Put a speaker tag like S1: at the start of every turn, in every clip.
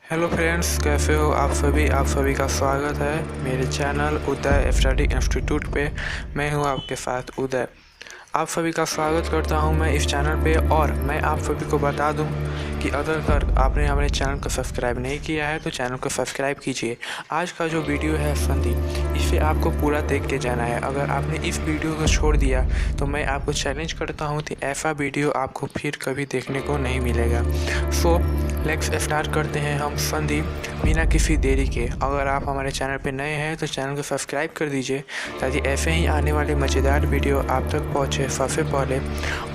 S1: Hello friends, कैसे हो आप सभी का स्वागत है मेरे चैनल उदय स्टडी इंस्टीट्यूट पे। मैं हूं आपके साथ उदय। आप सभी का स्वागत करता हूं मैं इस चैनल पे। और मैं आप सभी को बता दूं कि अगर आपने हमारे चैनल को सब्सक्राइब नहीं किया है तो चैनल को सब्सक्राइब कीजिए। आज का जो वीडियो है संधि, इसे आपको पूरा देख के जाना है। अगर आपने इस वीडियो को छोड़ दिया तो मैं आपको चैलेंज करता हूं कि ऐसा वीडियो आपको फिर कभी देखने को नहीं मिलेगा। सो लेट्स स्टार्ट करते हैं हम संधि बिना किसी देरी के। अगर आप हमारे चैनल पे नए हैं तो चैनल को सब्सक्राइब कर दीजिए ताकि ऐसे ही आने वाले मज़ेदार वीडियो आप तक पहुँचे सबसे पहले।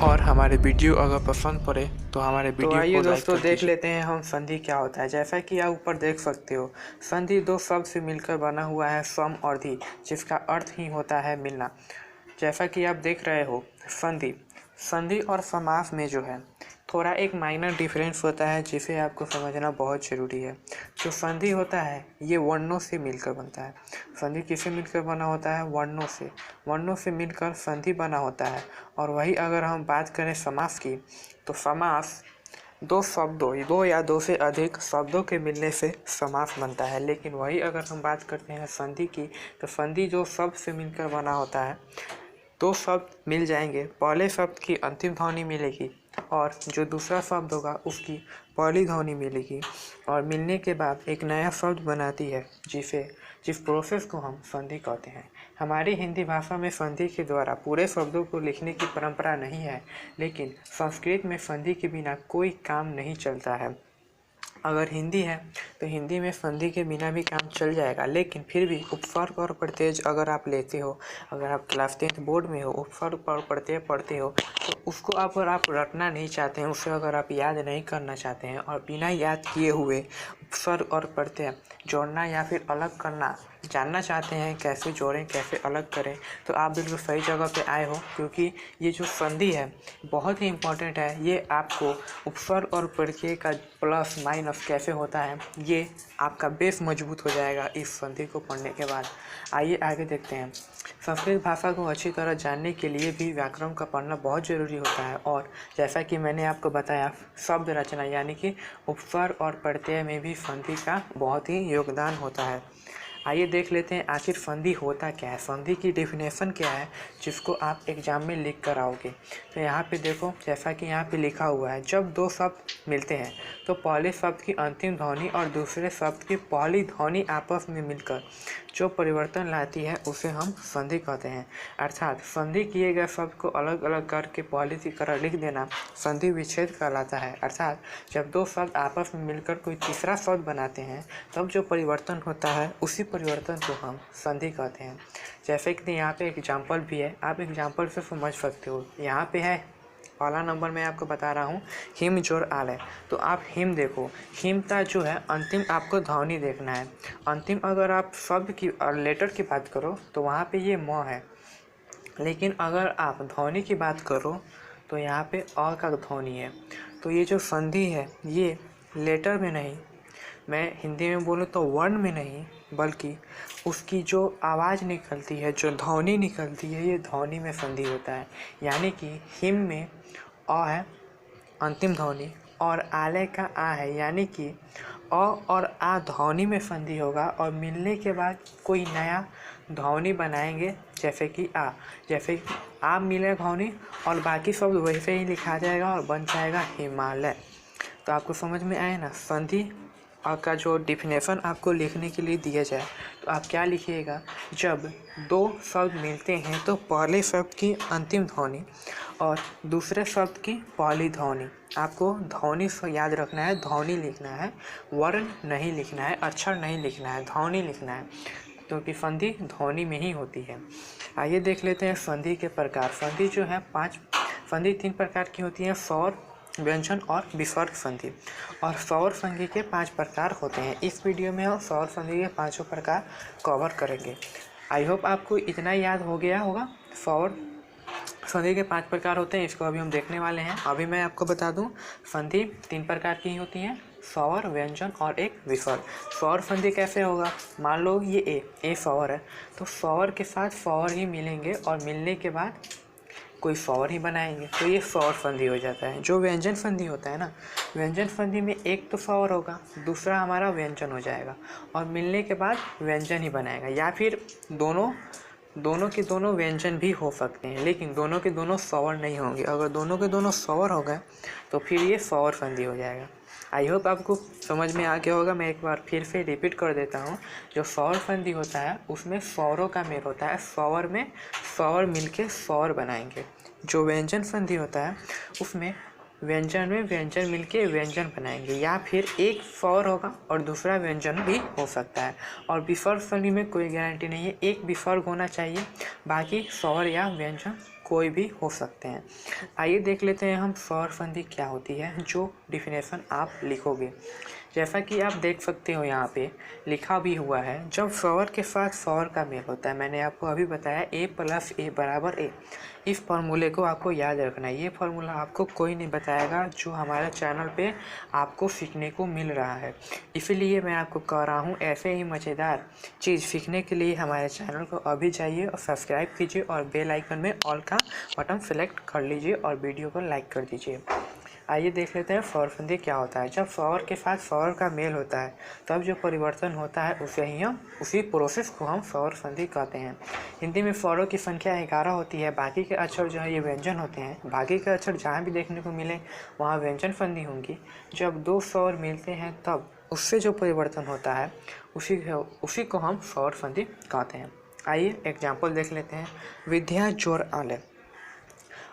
S1: और हमारे वीडियो अगर पसंद पड़े तो हमारे वीडियो को आइए दोस्तों देख लेते हैं हम संधि क्या होता है। जैसा कि आप ऊपर देख सकते हो, संधि दो शब्द से मिलकर बना हुआ है, सम और धी, जिसका अर्थ ही होता है मिलना। जैसा कि आप देख रहे हो, संधि और समास में जो है थोड़ा एक माइनर डिफरेंस होता है जिसे आपको समझना बहुत ज़रूरी है। जो संधि होता है ये वर्णों से मिलकर बनता है। संधि किससे मिलकर बना होता है? वर्णों से मिलकर संधि बना होता है। और वही अगर हम बात करें समास की, तो समास दो या दो से अधिक शब्दों के मिलने से समास बनता है। लेकिन वही अगर हम बात करते हैं संधि की, तो संधि जो शब्द से मिलकर बना होता है, दो शब्द मिल जाएंगे, पहले शब्द की अंतिम ध्वनि मिलेगी और जो दूसरा शब्द होगा उसकी पहली ध्वनि मिलेगी, और मिलने के बाद एक नया शब्द बनाती है जिस प्रोसेस को हम संधि कहते हैं। हमारी हिंदी भाषा में संधि के द्वारा पूरे शब्दों को लिखने की परंपरा नहीं है, लेकिन संस्कृत में संधि के बिना कोई काम नहीं चलता है। अगर हिंदी है तो हिंदी में संधि के बिना भी काम चल जाएगा, लेकिन फिर भी उपसर्ग और प्रत्यय अगर आप लेते हो, अगर आप क्लास 10 बोर्ड में हो, उपसर्ग और प्रत्यय पढ़ते हो, तो उसको अगर आप रटना नहीं चाहते हैं, उसे अगर आप याद नहीं करना चाहते हैं और बिना याद किए हुए उपसर्ग और प्रत्यय जोड़ना या फिर अलग करना जानना चाहते हैं, कैसे जोड़ें कैसे अलग करें, तो आप बिल्कुल सही जगह पे आए हो। क्योंकि ये जो संधि है बहुत ही इम्पोर्टेंट है। ये आपको उपसर्ग और प्रत्यय का प्लस माइनस कैसे होता है, ये आपका बेस मजबूत हो जाएगा इस संधि को पढ़ने के बाद। आइए आगे देखते हैं। संस्कृत भाषा को अच्छी तरह जानने के लिए भी व्याकरण का पढ़ना बहुत ज़रूरी होता है। और जैसा कि मैंने आपको बताया, शब्द रचना यानी कि उपसर्ग और प्रत्यय में भी संधि का बहुत ही योगदान होता है। आइए देख लेते हैं आखिर संधि होता क्या है, संधि की डेफिनेशन क्या है, जिसको आप एग्जाम में लिख कर आओगे। तो यहाँ पे देखो, जैसा कि यहाँ पे लिखा हुआ है, जब दो शब्द मिलते हैं तो पहले शब्द की अंतिम ध्वनि और दूसरे शब्द की पहली ध्वनि आपस में मिलकर जो परिवर्तन लाती है उसे हम संधि कहते हैं। अर्थात संधि किए गए शब्द को अलग अलग करके पहले की तरह लिख देना संधि विच्छेद कहलाता है। अर्थात जब दो शब्द आपस में मिलकर कोई तीसरा शब्द बनाते हैं तब जो परिवर्तन होता है उसी परिवर्तन को हम संधि कहते हैं। जैसे कि यहाँ पे एग्जाम्पल भी है, आप एग्जाम्पल से समझ सकते हो। यहाँ पे है पहला नंबर मैं आपको बता रहा हूँ, हिम जोड़ आलय। तो आप हिम देखो, हिमता जो है अंतिम आपको ध्वनि देखना है। अंतिम अगर आप शब्द की और लेटर की बात करो तो वहाँ पे ये म है, लेकिन अगर आप ध्वनि की बात करो तो यहाँ पे अ का ध्वनि है। तो ये जो संधि है ये लेटर में नहीं, मैं हिंदी में बोलूँ तो वर्ण में नहीं, बल्कि उसकी जो आवाज़ निकलती है, जो ध्वनि निकलती है, ये ध्वनि में संधि होता है। यानी कि हिम में अ है अंतिम ध्वनि और आलय का आ है, यानी कि अ और आ ध्वनि में संधि होगा और मिलने के बाद कोई नया ध्वनि बनाएंगे। जैसे कि आ मिले ध्वनि और बाकी शब्द वैसे ही लिखा जाएगा और बन जाएगा हिमालय। तो आपको समझ में आए ना, संधि का जो डिफिनेशन आपको लिखने के लिए दिया जाए तो आप क्या लिखिएगा, जब दो शब्द मिलते हैं तो पहले शब्द की अंतिम ध्वनि और दूसरे शब्द की पहली ध्वनि, आपको ध्वनि से याद रखना है, ध्वनि लिखना है, वर्ण नहीं लिखना है, अक्षर नहीं लिखना है, ध्वनि लिखना है, क्योंकि संधि ध्वनि में ही होती है। आइए देख लेते हैं संधि के प्रकार। संधि जो है संधि 3 प्रकार की होती है, स्वर, व्यंजन और विसर्ग संधि। और स्वर संधि के 5 प्रकार होते हैं। इस वीडियो में हम स्वर संधि के 5 प्रकार कवर करेंगे। आई होप आपको इतना याद हो गया होगा। स्वर संधि के 5 प्रकार होते हैं, इसको अभी हम देखने वाले हैं। अभी मैं आपको बता दूं, संधि 3 प्रकार की होती हैं, स्वर, व्यंजन और एक विसर्ग। स्वर संधि कैसे होगा, मान लो ये ए स्वर है, तो स्वर के साथ स्वर ही मिलेंगे और मिलने के बाद कोई स्वर ही बनाएंगे, तो ये स्वर संधि हो जाता है। जो व्यंजन संधि होता है ना, व्यंजन संधि में एक तो स्वर होगा, दूसरा हमारा व्यंजन हो जाएगा और मिलने के बाद व्यंजन ही बनाएगा, या फिर दोनों के दोनों व्यंजन भी हो सकते हैं, लेकिन दोनों के दोनों स्वर नहीं होंगे। अगर दोनों के दोनों स्वर हो गए तो फिर ये स्वर संधि हो जाएगा। आई होप आपको समझ में आ गया होगा। मैं एक बार फिर से रिपीट कर देता हूँ। जो स्वर संधि होता है उसमें स्वरों का मेल होता है, स्वर में स्वर मिलके स्वर बनाएंगे। जो व्यंजन संधि होता है उसमें व्यंजन में व्यंजन मिलके व्यंजन बनाएंगे, या फिर एक स्वर होगा और दूसरा व्यंजन भी हो सकता है। और विसर्ग संधि में कोई गारंटी नहीं है, एक विसर्ग होना चाहिए, बाकी स्वर या व्यंजन कोई भी हो सकते हैं। आइए देख लेते हैं हम स्वर संधि क्या होती है, जो डिफिनेशन आप लिखोगे। जैसा कि आप देख सकते हो यहाँ पे लिखा भी हुआ है, जब स्वर के साथ स्वर का मेल होता है, मैंने आपको अभी बताया a + a = a। इस फार्मूले को आपको याद रखना है। ये फार्मूला आपको कोई नहीं बताएगा, जो हमारे चैनल पे आपको सीखने को मिल रहा है। इसीलिए मैं आपको कह रहा हूँ, ऐसे ही मज़ेदार चीज़ सीखने के लिए हमारे चैनल को अभी जाइए और सब्सक्राइब कीजिए और बेल आइकन में ऑल का बटन सेलेक्ट कर लीजिए और वीडियो को लाइक कर दीजिए। आइए देख लेते हैं स्वर संधि क्या होता है। जब स्वर के साथ स्वर का मेल होता है तब जो परिवर्तन होता है उसी प्रोसेस को हम स्वर संधि कहते हैं। हिंदी में स्वरों की संख्या 11 होती है। बाकी के अक्षर जो है ये व्यंजन होते हैं। बाकी के अक्षर जहाँ भी देखने को मिले वहाँ व्यंजन संधि होंगी। जब दो स्वर मिलते हैं तब उससे जो परिवर्तन होता है उसी को हम स्वर संधि कहते हैं। आइए एग्जाम्पल देख लेते हैं। विद्या जोर आले।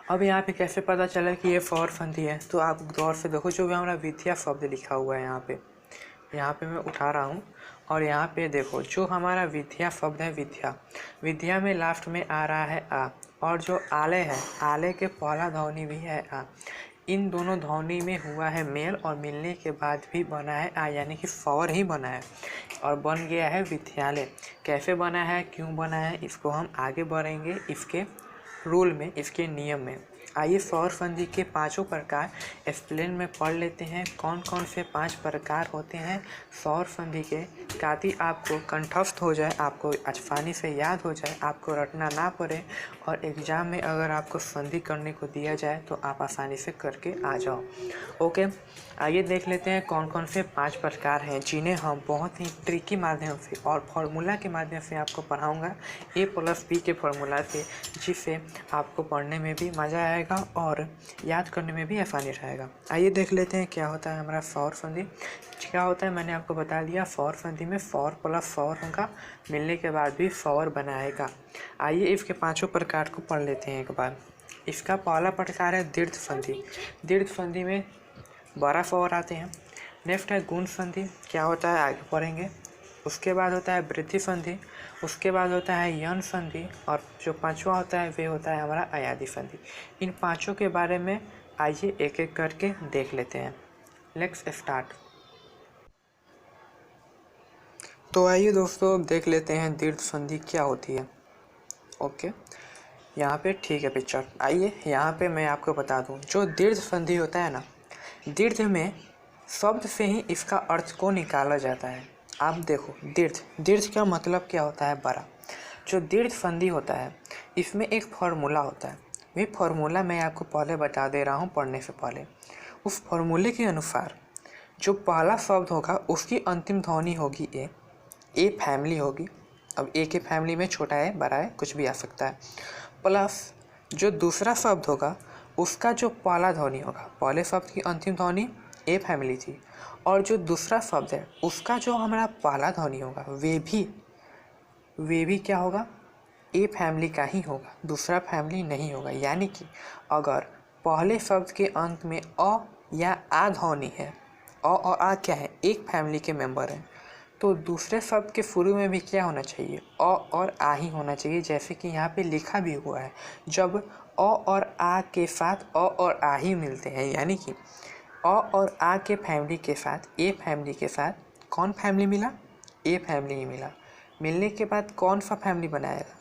S1: अब यहाँ पे कैसे पता चला कि ये स्वर संधि है, तो आप गौर से देखो, जो भी हमारा विद्या शब्द लिखा हुआ है यहाँ पे मैं उठा रहा हूँ और यहाँ पे देखो, जो हमारा विद्या शब्द है, विद्या में लास्ट में आ रहा है आ, और जो आले है, आले के पहला ध्वनि भी है आ। इन दोनों ध्वनि में हुआ है मेल और मिलने के बाद भी बना है आ, यानी कि स्वर ही बना है और बन गया है विद्यालय। कैसे बना है, क्यों बना है, इसको हम आगे बढ़ेंगे इसके रूल में, इसके नियम में। आइए स्वर संधि के पांचों प्रकार एक्सप्लेन में पढ़ लेते हैं। कौन कौन से 5 प्रकार होते हैं स्वर संधि के, ताकि आपको कंठस्थ हो जाए, आपको आसानी से याद हो जाए, आपको रटना ना पड़े और एग्ज़ाम में अगर आपको संधि करने को दिया जाए तो आप आसानी से करके आ जाओ। ओके, आइए देख लेते हैं कौन कौन से 5 प्रकार हैं, जिन्हें हम बहुत ही ट्रिकी माध्यम से और फार्मूला के माध्यम से आपको पढ़ाऊँगा, a + b के फार्मूला से, जिससे आपको पढ़ने में भी मज़ा आएगा और याद करने में भी आसानी रहेगा। आइए देख लेते हैं क्या होता है हमारा स्वर संधि। क्या होता है मैंने आपको बता दिया, स्वर संधि में स्वर + स्वर होगा, मिलने के बाद भी स्वर बनाएगा। आइए इसके 5 प्रकार को पढ़ लेते हैं एक बार। इसका पहला प्रकार है दीर्घ संधि। दीर्घ संधि में बड़ा स्वर आते हैं। नेक्स्ट है गुण संधि। क्या होता है आगे पढ़ेंगे। उसके बाद होता है वृद्धि संधि। उसके बाद होता है यण संधि, और जो 5वां होता है वे होता है हमारा अयादि संधि। इन 5 के बारे में आइए एक एक करके देख लेते हैं। Let's start. तो आइए दोस्तों अब देख लेते हैं दीर्घ संधि क्या होती है। ओके, यहाँ पे ठीक है पिक्चर। आइए यहाँ पे मैं आपको बता दूँ, जो दीर्घ संधि होता है ना, दीर्घ में शब्द से ही इसका अर्थ को निकाला जाता है। आप देखो, दीर्घ का मतलब क्या होता है, बड़ा। जो दीर्घ संधि होता है इसमें एक फार्मूला होता है। वे फार्मूला मैं आपको पहले बता दे रहा हूँ पढ़ने से पहले। उस फार्मूले के अनुसार जो पहला शब्द होगा उसकी अंतिम ध्वनि होगी ए फैमिली होगी। अब ए के फैमिली में छोटा है, बड़ा है, कुछ भी आ सकता है। प्लस जो दूसरा शब्द होगा उसका जो पहला ध्वनि होगा, पहले शब्द की अंतिम ध्वनि ए फैमिली थी, और जो दूसरा शब्द है उसका जो हमारा पहला ध्वनि होगा वे भी क्या होगा, ए फैमिली का ही होगा, दूसरा फैमिली नहीं होगा। यानी कि अगर पहले शब्द के अंत में अ या आ ध्वनि है, अ और आ क्या है, एक फैमिली के मेंबर हैं, तो दूसरे शब्द के शुरू में भी क्या होना चाहिए, अ और आ ही होना चाहिए। जैसे कि यहाँ पे लिखा भी हुआ है, जब अ और आ के साथ अ और आ ही मिलते हैं, यानी कि अ और आ के फैमिली के साथ ए फैमिली के साथ कौन फैमिली मिला, ए फैमिली ही मिला। मिलने के बाद कौन सा फैमिली बनाएगा,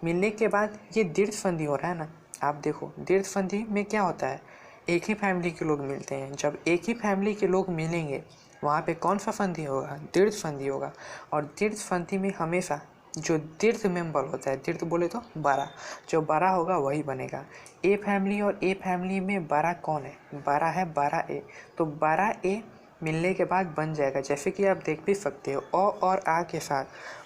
S1: मिलने के बाद ये दीर्घ संधि हो रहा है ना। आप देखो, दीर्घ संधि में क्या होता है, एक ही फैमिली के लोग मिलते हैं। जब एक ही फैमिली के लोग मिलेंगे वहाँ पे कौन सा संधि होगा, दीर्घ संधि होगा। और दीर्घ संधि में हमेशा जो दीर्घ मेंबर होता है, दीर्घ बोले तो बड़ा, जो बड़ा होगा वही बनेगा। ए फैमिली और ए फैमिली में बड़ा कौन है? बड़ा है बड़ा ए, तो बड़ा ए मिलने के बाद बन जाएगा। जैसे कि आप देख भी सकते हो अ और आ के साथ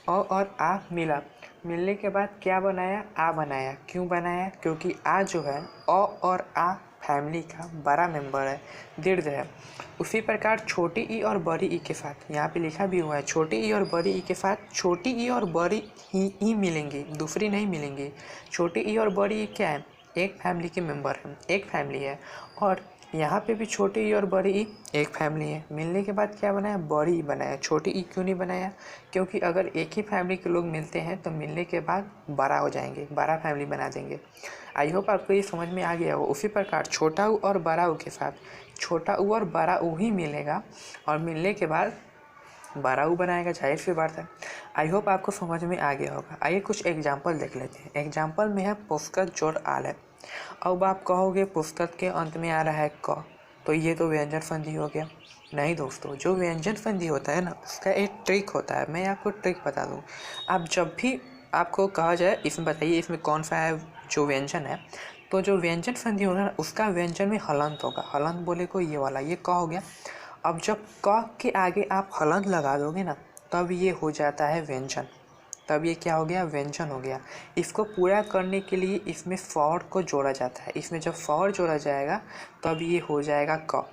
S1: अ और आ मिला, मिलने के बाद क्या बनाया? आ बनाया। क्यों बनाया? क्योंकि आ जो है अ और आ फैमिली का बड़ा मेंबर है, दीर्घ है। उसी प्रकार छोटी ई और बड़ी ई के साथ, यहाँ पे लिखा भी हुआ है छोटी ई और बड़ी ई के साथ छोटी ई और बड़ी ई मिलेंगी, दूसरी नहीं मिलेंगी। छोटी ई और बड़ी ई क्या है? एक फैमिली के मेंबर हैं, एक फैमिली है। और यहाँ पे भी छोटी ई और बड़ी ई एक फैमिली है। मिलने के बाद क्या बनाया? बड़ी ई बनाया। छोटी ई क्यों नहीं बनाया? क्योंकि अगर एक ही फैमिली के लोग मिलते हैं तो मिलने के बाद बड़ा हो जाएंगे, बड़ा फैमिली बना देंगे। आई होप आपको ये समझ में आ गया हो। उसी प्रकार छोटा ऊ और बड़ा ऊ के साथ छोटा ऊ और बड़ा ऊ ही मिलेगा और मिलने के बाद बड़ा ऊ बनाएगा, जाहिर सी बात है। आई होप आपको समझ में आ गया होगा। आइए कुछ एग्जाम्पल देख लेते हैं। एग्जाम्पल में है पुस्तक जोड़ आल है। अब आप कहोगे पुस्तक के अंत में आ रहा है क, तो ये तो व्यंजन संधि हो गया। नहीं दोस्तों, जो व्यंजन संधि होता है ना, उसका एक ट्रिक होता है। मैं आपको ट्रिक बता दूँ। आप जब भी आपको कहा जाए इसमें बताइए इसमें कौन सा है जो व्यंजन है, तो जो व्यंजन संधि होगा ना उसका व्यंजन में हलंत होगा। हलंत बोले को ये वाला, ये क हो गया। अब जब क के आगे आप हलंत लगा दोगे ना, तब ये हो जाता है व्यंजन। तब ये क्या हो गया? व्यंजन हो गया। इसको पूरा करने के लिए इसमें फॉर को जोड़ा जाता है। इसमें जब फॉर जोड़ा जाएगा तब ये हो जाएगा क।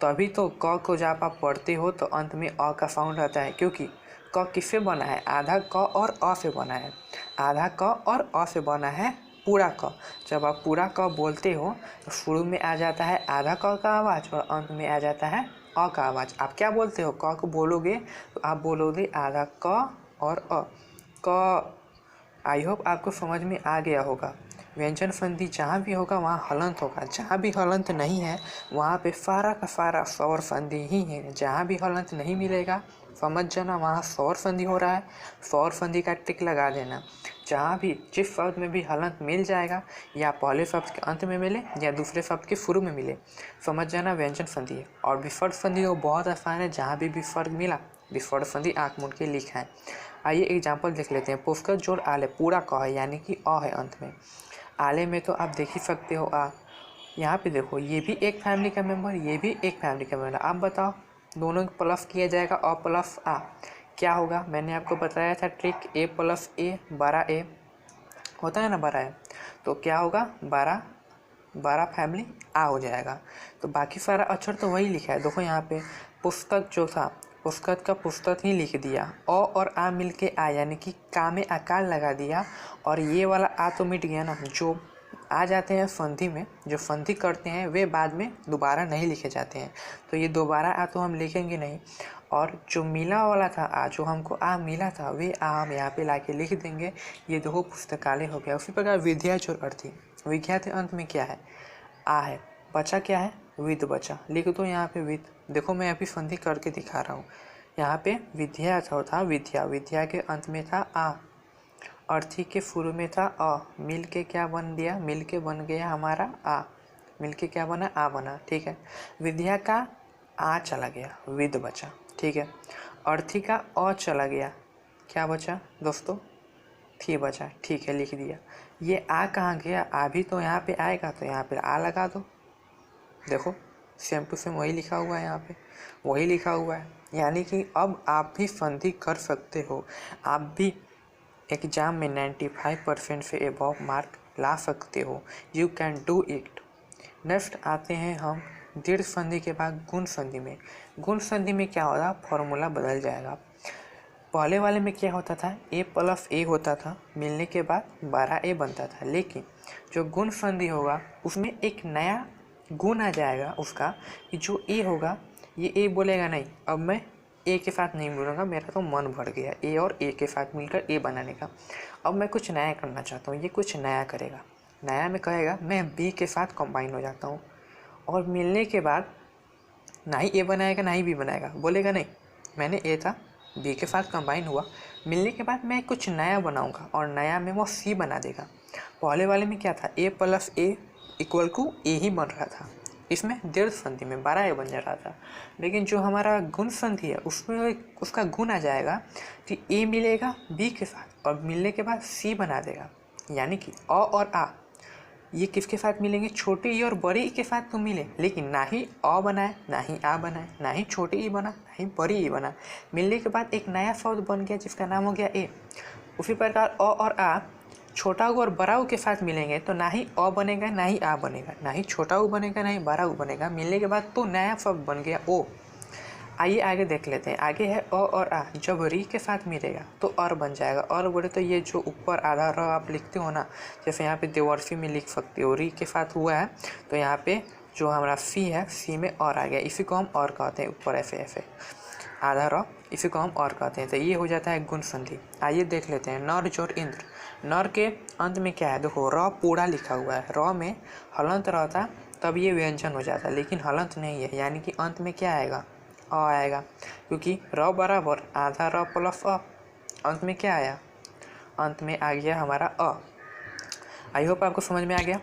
S1: तभी तो क को जब आप पढ़ते हो तो अंत में अ का साउंड आता है, क्योंकि क किससे बना है? आधा क और अ से बना है। आधा क और अ से बना है पूरा क। जब आप पूरा क बोलते हो तो शुरू में आ जाता है आधा क का आवाज़ और अंत में आ जाता है अ का आवाज़। आप क्या बोलते हो? क को बोलोगे तो आप बोलोगे आधा क और अ, क। आई होप आपको समझ में आ गया होगा। व्यंजन संधि जहाँ भी होगा वहाँ हलंत होगा, जहाँ भी हलंत नहीं है वहाँ पे सारा का सारा स्वर संधि ही है। जहाँ भी हलंत नहीं मिलेगा समझ जाना वहाँ स्वर संधि हो रहा है, स्वर संधि का टिक लगा देना। जहाँ भी जिस शब्द में भी हलंत मिल जाएगा, या पहले शब्द के अंत में मिले या दूसरे शब्द के शुरू में मिले, समझ जाना व्यंजन संधि है। और विसर्ग संधि तो बहुत आसान है, जहाँ भी विसर्ग मिला विसर्ग संधि आँख मूंद के लिखा है। आइए एग्जाम्पल देख लेते हैं। पुस्तक जोड़ आले पूरा क है, यानी कि अ है अंत में। आले में तो आप देख ही सकते हो आ। यहाँ पे देखो ये भी एक फैमिली का मेंबर, ये भी एक फैमिली का मेंबर। आप बताओ, दोनों को प्लस किया जाएगा अ प्लस आ, क्या होगा? मैंने आपको बताया था ट्रिक, ए प्लस ए बड़ा ए होता है ना, बड़ा है तो क्या होगा? बड़ा फैमिली आ हो जाएगा। तो बाकी सारा अक्षर तो वही लिखा है। देखो यहाँ पे पुस्तक जो था, पुस्तक का पुस्तक ही लिख दिया। अ और आ मिल के आ, यानी कि का में आकार लगा दिया और ये वाला आ तो मिट गया ना। जो आ जाते हैं संधि में, जो संधि करते हैं वे बाद में दोबारा नहीं लिखे जाते हैं, तो ये दोबारा आ तो हम लिखेंगे नहीं। और जो मिला वाला था आ, जो हमको आ मिला था, वे आ हम यहाँ पे ला के लिख देंगे। ये देखो पुस्तकालय हो गया। उसी प्रकार विद्या जो अर्थी, विद्या के अंत में क्या है? आ है। बचा क्या है? विद बचा। लिख दो यहाँ पे विद। देखो मैं अभी संधि करके दिखा रहा हूँ। यहाँ पे विद्या था विद्या, विद्या के अंत में था आ, अर्थी के शुरू में था अ, मिल के क्या बन गया? मिल के बन गया हमारा आ, मिल के क्या बना? आ बना। ठीक है, विद्या का आ चला गया, विद बचा। ठीक है, अर्थी का अ चला गया, क्या बचा दोस्तों? थी बचा। ठीक है, लिख दिया। ये आ कहाँ गया? आ भी तो यहाँ पे आएगा, तो यहाँ पे आ लगा दो। देखो सेम टू सेम वही लिखा हुआ है, यहाँ पे वही लिखा हुआ है। यानी कि अब आप भी संधि कर सकते हो, आप भी एग्ज़ाम में 95% से एबव मार्क ला सकते हो। You can do it. Next आते हैं हम दीर्घ संधि के बाद गुण संधि में। गुण संधि में क्या होगा? फॉर्मूला बदल जाएगा। पहले वाले में क्या होता था? ए प्लस ए होता था, मिलने के बाद 12 ए बनता था। लेकिन जो गुण संधि होगा उसमें एक नया गुण आ जाएगा उसका, कि जो ए होगा ये ए बोलेगा नहीं, अब मैं ए के साथ नहीं बोलूँगा, मेरा तो मन भर गया ए और ए के साथ मिलकर ए बनाने का। अब मैं कुछ नया करना चाहता हूँ, ये कुछ नया करेगा। नया में कहेगा मैं बी के साथ कंबाइन हो जाता हूँ, और मिलने के बाद ना ही ए बनाएगा ना ही बी बनाएगा, बोलेगा नहीं मैंने ए था बी के साथ कंबाइन हुआ, मिलने के बाद मैं कुछ नया बनाऊंगा और नया में वो सी बना देगा। पहले वाले में क्या था? ए प्लस ए इक्वल टू ए ही बन रहा था, इसमें दीर्घ संधि में 12 ए बन जा रहा था, लेकिन जो हमारा गुण संधि है उसमें उसका गुण आ जाएगा कि ए मिलेगा बी के साथ और मिलने के बाद सी बना देगा, यानी कि अ और आ ये किसके साथ मिलेंगे, छोटी ई और बड़ी ई के साथ तो मिले, लेकिन ना ही अ बनाए ना ही आ बनाए, ना ही छोटी ई बना ना ही बड़ी ई बना, मिलने के बाद एक नया शब्द बन गया जिसका नाम हो गया ए। उसी प्रकार अ और आ छोटा ऊ और बड़ा ऊ के साथ मिलेंगे तो ना ही अ बनेगा ना ही आ बनेगा, ना ही छोटा ऊ बनेगा ना ही बड़ा ऊ बनेगा, मिलने के बाद तो नया शब्द बन गया ओ। आइए आगे देख लेते हैं। आगे है अ और आ, जब री के साथ मिलेगा तो और बन जाएगा। और बोले तो ये जो ऊपर आधा र आप लिखते हो ना, जैसे यहाँ पे देवर्षी में लिख सकते हो, री के साथ हुआ है तो यहाँ पे जो हमारा सी है सी में और आ गया, इसी को हम और कहते हैं, ऊपर ऐसे ऐसे आधा र, इसी को हम और कहते हैं, तो ये हो जाता है गुण संधि। आइए देख लेते हैं नर जोर इंद्र। नर के अंत में क्या है, देखो र पूरा लिखा हुआ है, र में हलंत रहता तब ये व्यंजन हो जाता, लेकिन हलंत नहीं है, यानी कि अंत में क्या आएगा, अ आएगा, क्योंकि र बराबर आधा र प्लस अ, अंत में क्या आया, अंत में आ गया हमारा अ। आई होप आपको समझ में आ गया।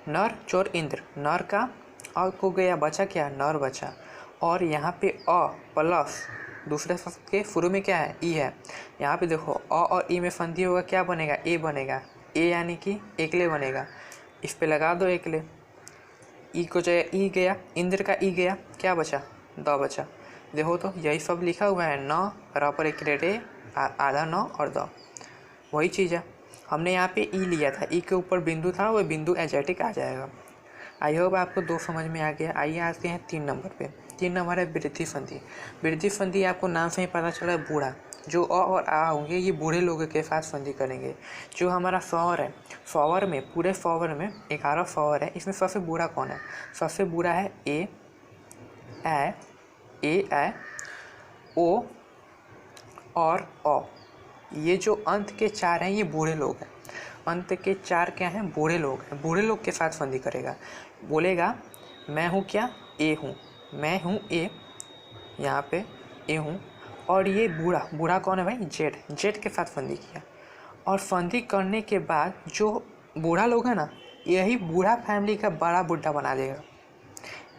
S1: नर चोर इंद्र, नर का अ को गया, बचा क्या, नर बचा, और यहाँ पे अ प्लस दूसरे शब्द के शुरू में क्या है, ई है, यहाँ पे देखो अ और ई में संधि होगा, क्या बनेगा, ए बनेगा, ए यानी कि एकले बनेगा, इस पे लगा दो एकले, ई को जो ई गया, इंद्र का ई गया, क्या बचा, द बचा। देखो तो यही सब लिखा हुआ है, न र पर एक रे आधा न और द, वही चीज़ है। हमने यहाँ पे ई लिया था, ई के ऊपर बिंदु था, वो बिंदु एजेटिक आ जाएगा। आई होप आपको दो समझ में आ गया। आइए आते हैं 3 नंबर पे। 3 नंबर है वृद्धि संधि। वृद्धि संधि आपको नाम से ही पता चला है, बूढ़ा, जो अ और आ होंगे ये बूढ़े लोगों के साथ संधि करेंगे। जो हमारा सौर है, सौर में पूरे सौर में 11 सौर है, इसमें सबसे बूढ़ा कौन है, सबसे बूढ़ा है ए ए ओ और अ। ये जो अंत के 4 हैं ये बूढ़े लोग हैं, अंत के 4 क्या हैं, बूढ़े लोग हैं। बूढ़े लोग के साथ संधि करेगा, बोलेगा मैं हूँ क्या, ए हूँ, मैं हूँ ए, यहाँ पे ए हूँ, और ये बूढ़ा, बूढ़ा कौन है भाई, जेड, जेड के साथ संधि किया। और संधि करने के बाद जो बूढ़ा लोग है ना, यही बूढ़ा फैमिली का बड़ा बुढ़ा बना देगा।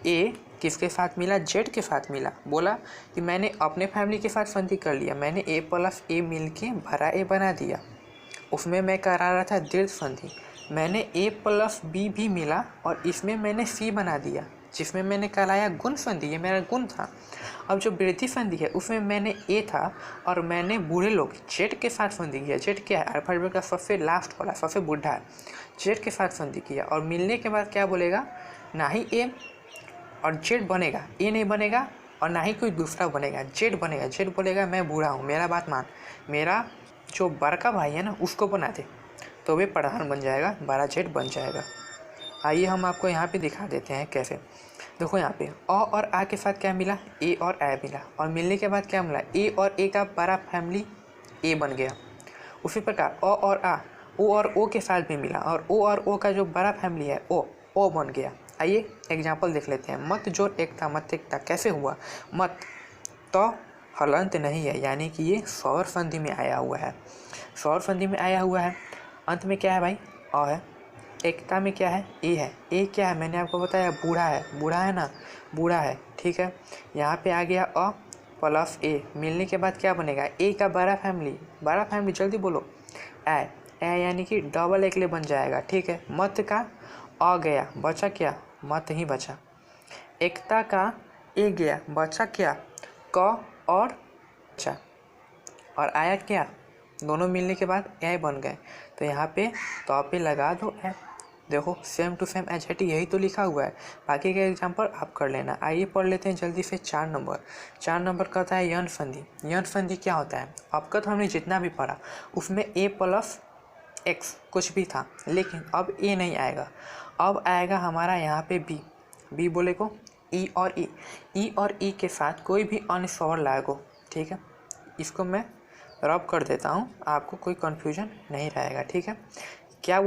S1: ए किसके साथ मिला, जेड के साथ मिला, बोला कि मैंने अपने फैमिली के साथ संधि कर लिया, मैंने ए प्लस ए मिल के भरा ए बना दिया, उसमें मैं करा रहा था दीर्घ संधि। मैंने ए प्लस बी भी मिला और इसमें मैंने सी बना दिया, जिसमें मैंने कराया गुण संधि, ये मेरा गुण था। अब जो वृद्धि संधि है उसमें मैंने ए था और मैंने बूढ़े लोग जेड के साथ संधि किया। जेड क्या है, अल्फाबेट का सबसे लास्ट वाला, सबसे बूढ़ा है, जेड के साथ संधि किया। और मिलने के बाद क्या बोलेगा, ना ही ए और जेड बनेगा, ए नहीं बनेगा, और ना ही कोई दूसरा बनेगा, जेड बनेगा। जेड बोलेगा मैं बूढ़ा हूँ, मेरा बात मान, मेरा जो बड़का भाई है ना उसको बना दे, तो वे प्रधान बन जाएगा, 12 जेड बन जाएगा। आइए हम आपको यहाँ पे दिखा देते हैं कैसे। देखो यहाँ पे अ और आ के साथ क्या मिला, ए और ए मिला, और मिलने के बाद क्या मिला, ए और ए का बड़ा फैमिली ए बन गया। उसी प्रकार अ और आ ओ और ओ के साथ भी मिला, और ओ और ओ का जो बड़ा फैमिली है ओ बन गया। आइए एग्जाम्पल देख लेते हैं। मत जोड़ एकता, मत एकता कैसे हुआ, मत तो हलंत नहीं है, यानी कि ये सौर संधि में आया हुआ है, सौर संधि में आया हुआ है। अंत में क्या है भाई, अ है, एकता में क्या है, ए है, ए क्या है, मैंने आपको बताया बूढ़ा है, बूढ़ा है ना, बूढ़ा है, ठीक है। यहाँ पे आ गया अ प्लस ए, मिलने के बाद क्या बनेगा, ए का बड़ा फैमिली, जल्दी बोलो, ए यानी कि डबल एकले बन जाएगा, ठीक है। मत का आ गया, बचा क्या, मत ही बचा। एकता का ए गया, बचा क्या, क और बचा, और आया क्या, दोनों मिलने के बाद ए बन गए, तो यहाँ पे तो पे लगा दो ए। देखो same to same as it यही तो लिखा हुआ है, बाकी का एग्जाम्पल आप कर लेना। आइए पढ़ लेते हैं जल्दी से 4 नंबर। 4 नंबर का होता है यन संधि। यन संधि क्या होता है, आपका तो हमने जितना भी पढ़ा उसमें ए प्लस एक्स कुछ भी था, लेकिन अब ए नहीं आएगा, अब आएगा हमारा यहाँ पे बी। बी बोले को ई और ई के साथ कोई भी अन्य स्वर लागो, ठीक है। इसको मैं रब कर देता हूँ, आपको कोई कन्फ्यूजन नहीं रहेगा, ठीक है। क्या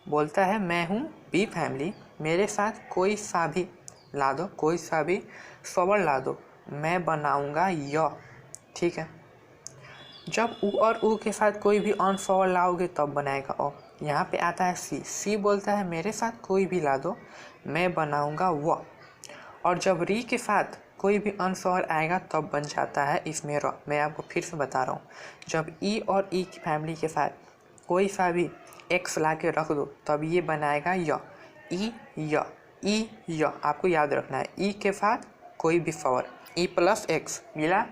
S1: बोलता है मैं हूँ बी फैमिली, मेरे साथ कोई सा भी ला दो, कोई सा भी स्वर ला दो, मैं बनाऊँगा य, ठीक है। जब उ और उ के साथ कोई भी अन्य स्वर लाओगे तब बनाएगा अ, यहाँ पे आता है सी। सी बोलता है मेरे साथ कोई भी ला दो, मैं बनाऊंगा वह। और जब री के साथ कोई भी अनस्वर आएगा तब बन जाता है इसमें र। मैं आपको फिर से बता रहा हूँ, जब ई और ई की फैमिली के साथ कोई सा भी एक्स ला के रख दो तब ये बनाएगा य। ई य, ई य, आपको याद रखना है। ई के साथ कोई भी पावर, ई प्लस एक्स मिला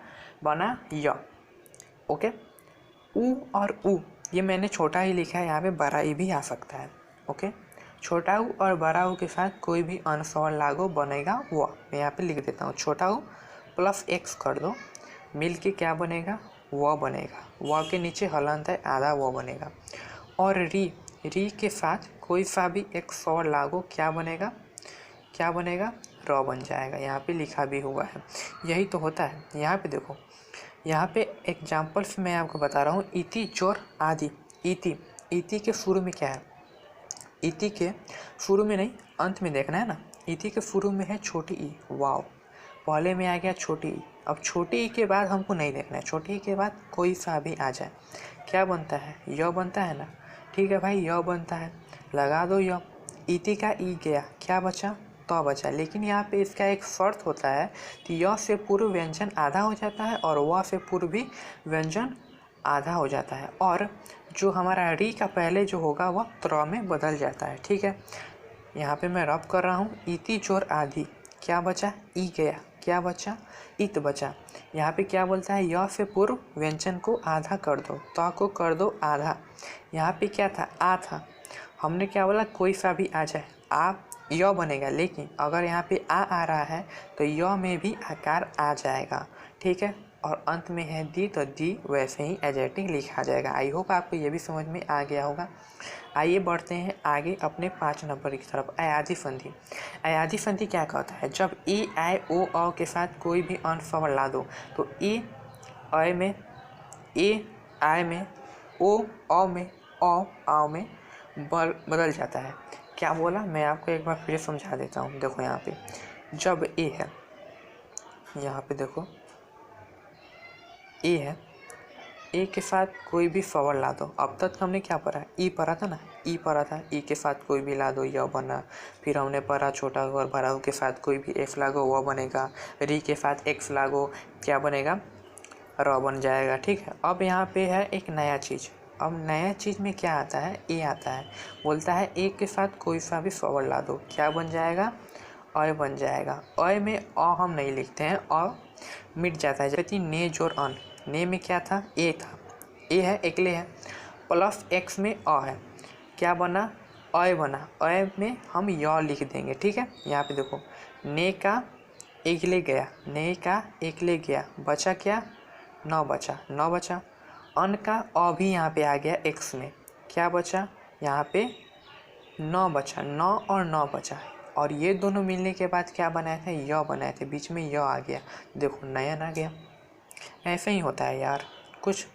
S1: बना य। ओके। ऊ और ऊ ये मैंने छोटा ही लिखा है, यहाँ पे बड़ा ई भी आ सकता है। ओके। छोटा ऊ और बड़ा ऊ के साथ कोई भी अनस्वर लागो बनेगा वह। मैं यहाँ पे लिख देता हूँ, छोटा ऊ प्लस एक्स कर दो, मिल के क्या बनेगा वह बनेगा। वह के नीचे हलंत है आधा वह बनेगा। और री, री के साथ कोई सा भी एक स्वर लागो क्या बनेगा, क्या बनेगा र बन जाएगा। यहाँ पे लिखा भी हुआ है, यही तो होता है। यहाँ पे देखो, यहाँ पे एग्जाम्पल्स मैं आपको बता रहा हूँ। इति चोर आदि। इति, इति के शुरू में क्या है, इति के शुरू में नहीं अंत में देखना है ना। इति के शुरू में है छोटी ई, वाव, पहले में आ गया छोटी ई। अब छोटी ई के बाद हमको नहीं देखना है, छोटी ई के बाद कोई सा भी आ जाए क्या बनता है, य बनता है ना। ठीक है भाई, य बनता है, लगा दो य। इति का ई गया, क्या बचा तो बचा। लेकिन यहाँ पे इसका एक शर्त होता है कि य से पूर्व व्यंजन आधा हो जाता है और व से पूर्व भी व्यंजन आधा हो जाता है, और जो हमारा री का पहले जो होगा वह त्र में बदल जाता है। ठीक है, यहाँ पे मैं रब कर रहा हूँ। इति चोर आधी, क्या बचा ई गया, क्या बचा इत बचा। यहाँ पे क्या बोलता है, य से पूर्व व्यंजन को आधा कर दो, त को कर दो आधा। यहाँ पे क्या था, आ था, हमने क्या बोला कोई सा भी आ जाए आ य बनेगा। लेकिन अगर यहाँ पे आ रहा है तो य में भी आकार आ जाएगा। ठीक है, और अंत में है दी तो दी वैसे ही एडजेक्टिव लिखा जाएगा। आई होप आपको ये भी समझ में आ गया होगा। आइए बढ़ते हैं आगे अपने 5 नंबर की तरफ, अयाजी संधि। अयाजी संधि क्या कहता है, जब ई आई ओ अ के साथ कोई भी अनस्वर ला दो तो ई अ में, ए आय में, ओ अ में, आ में बदल जाता है। क्या बोला, मैं आपको एक बार फिर समझा देता हूँ। देखो यहाँ पे जब ए है, यहाँ पे देखो ए है, ए के साथ कोई भी स्वर ला दो। अब तक हमने क्या पढ़ा, ई पढ़ा था ना, ई पढ़ा था, ई के साथ कोई भी ला दो य बना। फिर हमने पढ़ा छोटा और बड़ा के साथ कोई भी एफ लागो वह बनेगा। री के साथ एक्स लागो क्या बनेगा र बन जाएगा। ठीक है, अब यहाँ पे है एक नया चीज़। अब नया चीज़ में क्या आता है, ए आता है, बोलता है ए के साथ कोई सा भी स्वर ला दो, क्या बन जाएगा अ बन जाएगा। अ में अ हम नहीं लिखते हैं, अ मिट जाता है। जैसे ने जोर अन, ने में क्या था ए था, ए है एकले है, प्लस एक्स में अ है, क्या बना अ बना। अ में हम य लिख देंगे। ठीक है, यहाँ पे देखो ने का एकले गया, ने का एकले गया, बचा क्या न बचा, न बचा। अन का अ भी यहाँ पे आ गया एक्स में, क्या बचा यहाँ पे न बचा, न और न बचा। और ये दोनों मिलने के बाद क्या बनाए थे, य बनाए थे, बीच में य आ गया, देखो नयन आ गया। ऐसे ही होता है यार, कुछ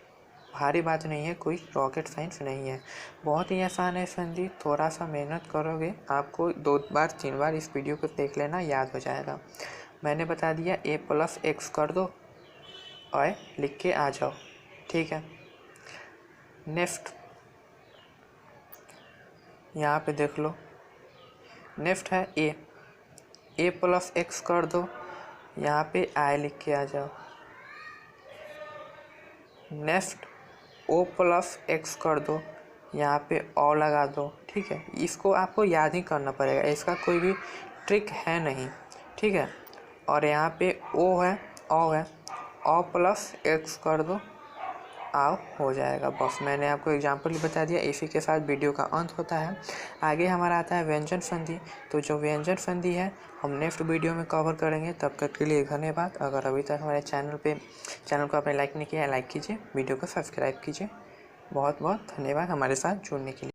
S1: भारी बात नहीं है, कोई रॉकेट साइंस नहीं है, बहुत ही आसान है संधि। थोड़ा सा मेहनत करोगे, आपको 2 बार 3 बार इस वीडियो को देख लेना, याद हो जाएगा। मैंने बता दिया ए प्लस एक्स कर दो, अ लिख के आ जाओ। ठीक है, नेक्स्ट यहाँ पे देख लो, नेक्स्ट है ए, ए प्लस एक्स कर दो, यहाँ पे आई लिख के आ जाओ। नेक्स्ट ओ प्लस एक्स कर दो, यहाँ पे ओ लगा दो। ठीक है, इसको आपको याद ही करना पड़ेगा, इसका कोई भी ट्रिक है नहीं। ठीक है, और यहाँ पे ओ है, ओ है, ओ प्लस एक्स कर दो, आओ हो जाएगा। बस मैंने आपको एग्जाम्पल बता दिया, इसी के साथ वीडियो का अंत होता है। आगे हमारा आता है व्यंजन संधि। तो जो व्यंजन संधि है हम नेक्स्ट वीडियो में कवर करेंगे। तब तक के लिए धन्यवाद। अगर अभी तक हमारे चैनल को आपने लाइक नहीं किया, लाइक कीजिए, वीडियो को सब्सक्राइब कीजिए। बहुत बहुत धन्यवाद हमारे साथ जुड़ने के लिए।